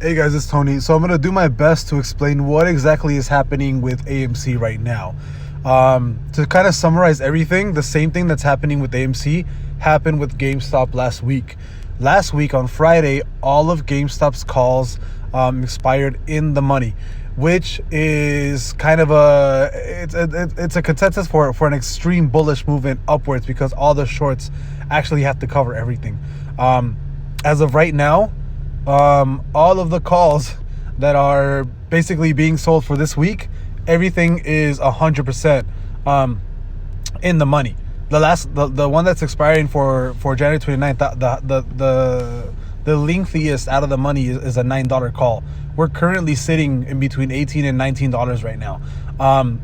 Hey guys, it's Tony. So I'm going to do my best to explain what exactly is happening with AMC right now. To kind of summarize everything, the same thing that's happening with AMC happened with GameStop last week. Last week on Friday, all of GameStop's calls expired in the money, which is kind of it's a consensus for an extreme bullish movement upwards because all the shorts actually have to cover everything. As of right now, all of the calls that are basically being sold for this week, everything is 100% in the money. The one that's expiring for January 29th, the lengthiest out of the money is a $9 call. We're currently sitting in between $18 and $19 right now.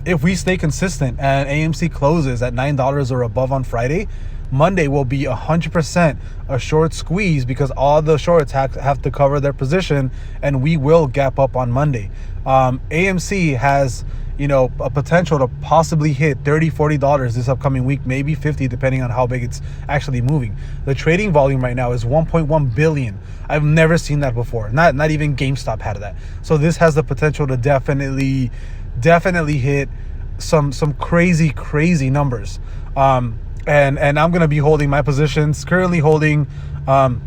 If we stay consistent and AMC closes at $9 or above on Friday, Monday will be 100% a short squeeze because all the shorts have to cover their position, and we will gap up on Monday. AMC has, a potential to possibly hit $30-$40 this upcoming week, maybe $50 depending on how big it's actually moving. The trading volume right now is 1.1 billion. I've never seen that before. Not even GameStop had that. So this has the potential to definitely hit some crazy numbers. And I'm going to be holding my positions, currently holding, 10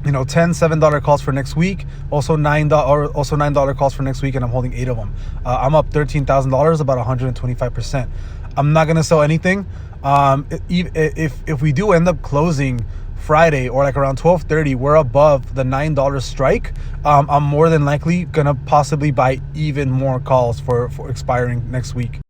$7 calls for next week, also $9 calls for next week, and I'm holding 8 of them. I'm up $13,000, about 125%. I'm not going to sell anything. If we do end up closing Friday or like around 12:30, we're above the $9 strike. I'm more than likely going to possibly buy even more calls for expiring next week.